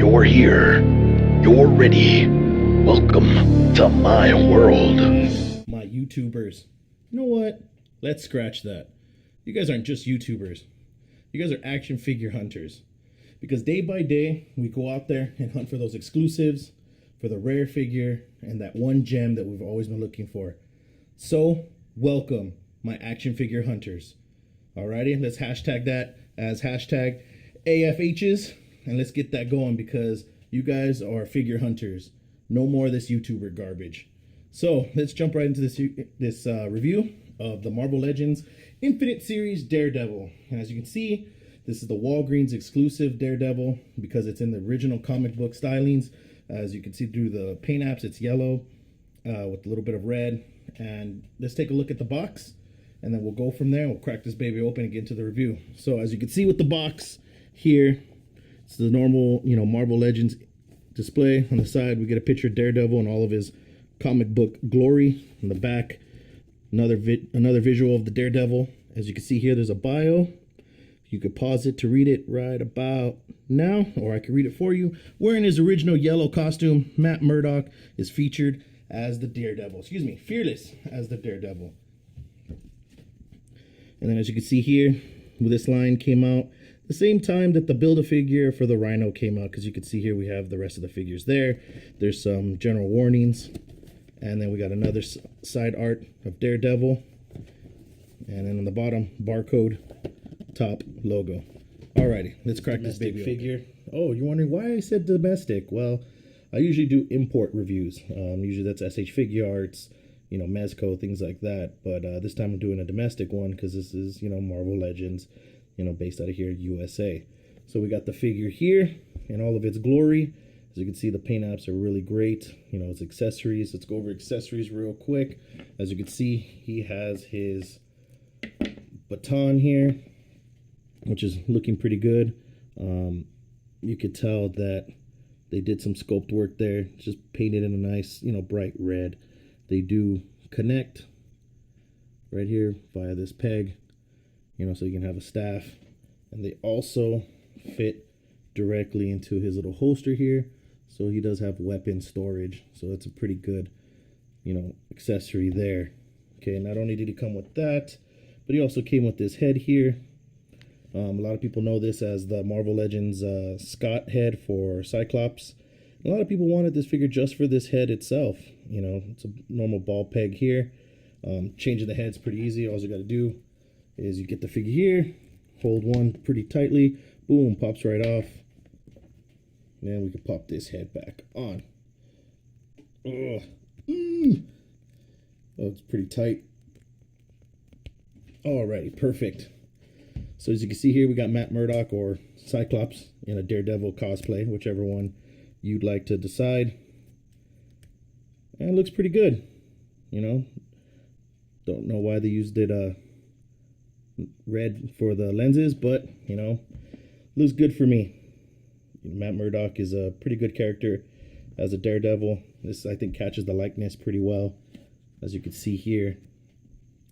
You're here. You're ready. Welcome to my world. My YouTubers. You know what? Let's scratch that. You guys aren't just YouTubers. You guys are action figure hunters. Because day by day, we go out there and hunt for those exclusives, for the rare figure, and that one gem that we've always been looking for. So, welcome, my action figure hunters. Alrighty, let's hashtag that as hashtag AFHs, and let's get that going because you guys are figure hunters. No more of this YouTuber garbage. So, let's jump right into this review of the Marvel Legends Infinite Series Daredevil. And as you can see, this is the Walgreens exclusive Daredevil because it's in the original comic book stylings. As you can see through the paint apps, it's yellow with a little bit of red. And let's take a look at the box, and then we'll go from there. We'll crack this baby open and get into the review. So as you can see with the box here, it's the normal, Marvel Legends display. On the side, we get a picture of Daredevil and all of his comic book glory. On the back, another visual of the Daredevil. As you can see here, there's a bio. You could pause it to read it right about now, or I could read it for you. Wearing his original yellow costume, Matt Murdock is featured as the Daredevil. Fearless as the Daredevil. And then as you can see here, this line came out the same time that the Build-A-Figure for the Rhino came out, because you can see here we have the rest of the figures there. There's some general warnings. And then we got another side art of Daredevil. And then on the bottom, barcode, top logo. Alrighty, let's crack this big figure. Oh, you're wondering why I said domestic? Well, I usually do import reviews. Usually that's SH Figure Arts, Mezco, things like that. But this time I'm doing a domestic one because this is, Marvel Legends, based out of here, USA. So we got the figure here in all of its glory. As you can see, the paint apps are really great. Its accessories. Let's go over accessories real quick. As you can see, he has his baton here, which is looking pretty good. You could tell that they did some sculpt work there. Just painted in a nice, bright red. They do connect right here via this peg, so you can have a staff. And they also fit directly into his little holster here. So he does have weapon storage. So that's a pretty good, accessory there. Okay, not only did he come with that, but he also came with this head here. A lot of people know this as the Marvel Legends Scott head for Cyclops. A lot of people wanted this figure just for this head itself. It's a normal ball peg here. Changing the head's pretty easy. All you got to do is you get the figure here, hold one pretty tightly, boom, pops right off. And then we can pop this head back on. Oh, it's pretty tight. Alrighty, perfect. So as you can see here, we got Matt Murdock or Cyclops in a Daredevil cosplay, whichever one you'd like to decide. And it looks pretty good, Don't know why they used it red for the lenses, but, looks good for me. Matt Murdock is a pretty good character as a Daredevil. This, I think, catches the likeness pretty well, as you can see here.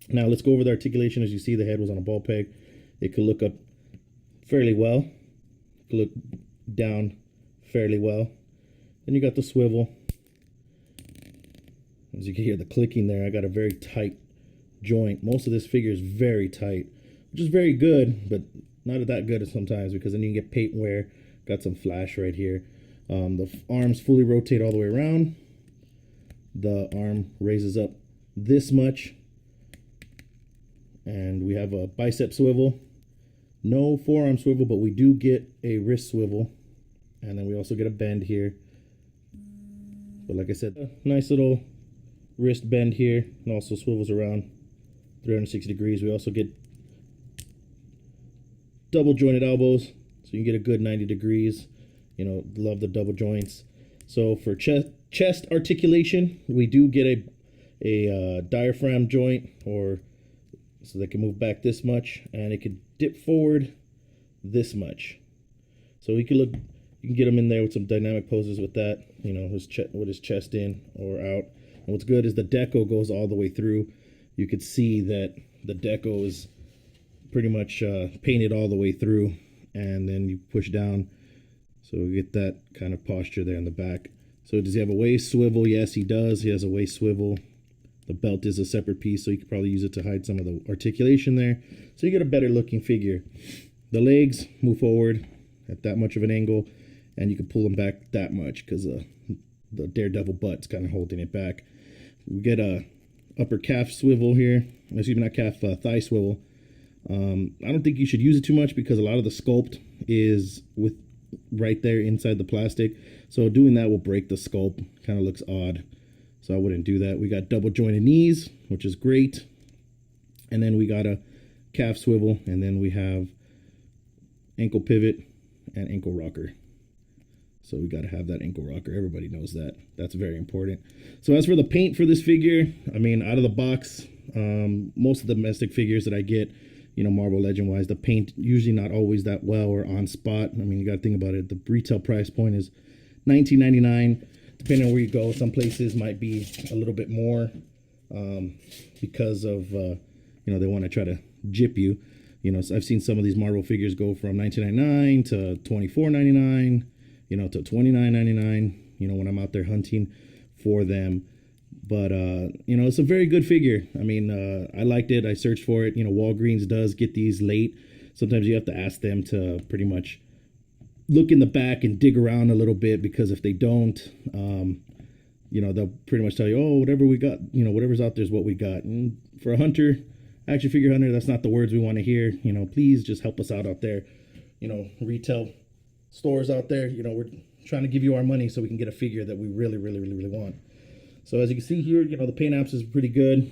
Now, let's go over the articulation. As you see, the head was on a ball peg. It could look up fairly well. It could look down fairly well. Then you got the swivel. As you can hear the clicking there, I got a very tight joint. Most of this figure is very tight, which is very good, but not that good sometimes because then you can get paint wear. Got some flash right here. The arms fully rotate all the way around. The arm raises up this much. And we have a bicep swivel. No forearm swivel, but we do get a wrist swivel. And then we also get a bend here. But like I said, a nice little wrist bend here. And also swivels around 360 degrees. We also get double jointed elbows. So you can get a good 90 degrees. Love the double joints. So for chest articulation, we do get a diaphragm joint, or so they can move back this much, and it could dip forward this much. So you can get him in there with some dynamic poses with that, with his chest in or out. And what's good is the deco goes all the way through. You could see that the deco is pretty much painted all the way through, and then you push down. So So we get that kind of posture there in the back. So does he have a waist swivel? Yes, he does. He has a waist swivel. The belt is a separate piece, so you could probably use it to hide some of the articulation there. So you get a better looking figure. The legs move forward at that much of an angle, and you can pull them back that much because the Daredevil butt's kind of holding it back. We get a upper calf swivel here. Excuse me, not calf, thigh swivel. I don't think you should use it too much because a lot of the sculpt is with right there inside the plastic. So doing that will break the sculpt. Kind of looks odd. So I wouldn't do that. We got double jointed knees, which is great. And then we got a calf swivel, and then we have ankle pivot and ankle rocker. So we got to have that ankle rocker. Everybody knows that. That's very important. So as for the paint for this figure, I mean, out of the box, most of the domestic figures that I get, you know, Marvel Legend wise, the paint usually not always that well or on spot. I mean, you got to think about it. The retail price point is $19.99. Depending on where you go, some places might be a little bit more because of, you know, they want to try to gyp you. You know, so I've seen some of these Marvel figures go from $19.99 to $24.99, you know, to $29.99, you know, when I'm out there hunting for them. But, you know, it's a very good figure. I mean, I liked it. I searched for it. You know, Walgreens does get these late. Sometimes you have to ask them to pretty much look in the back and dig around a little bit, because if they don't, you know, they'll pretty much tell you, oh, whatever we got, you know, whatever's out there is what we got. And for a hunter, action figure hunter, that's not the words we want to hear. You know, please just help us out there. You know, retail stores out there, you know, we're trying to give you our money so we can get a figure that we really, really, really, really want. So as you can see here, you know, the paint apps is pretty good.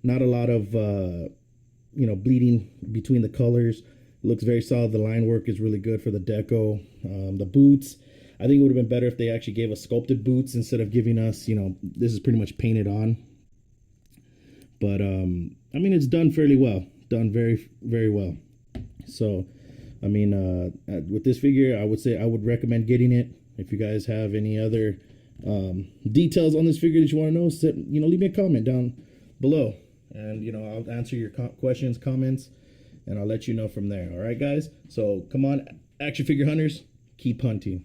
Not a lot of, you know, bleeding between the colors. Looks very solid. The line work is really good for the deco. The boots, I think it would have been better if they actually gave us sculpted boots instead of giving us, you know, this is pretty much painted on. But, I mean, it's done fairly well. Done very, very well. So, I mean, with this figure, I would say I would recommend getting it. If you guys have any other details on this figure that you want to know, you know, leave me a comment down below. And, you know, I'll answer your questions, comments, and I'll let you know from there. All right, guys? So come on, action figure hunters, keep hunting.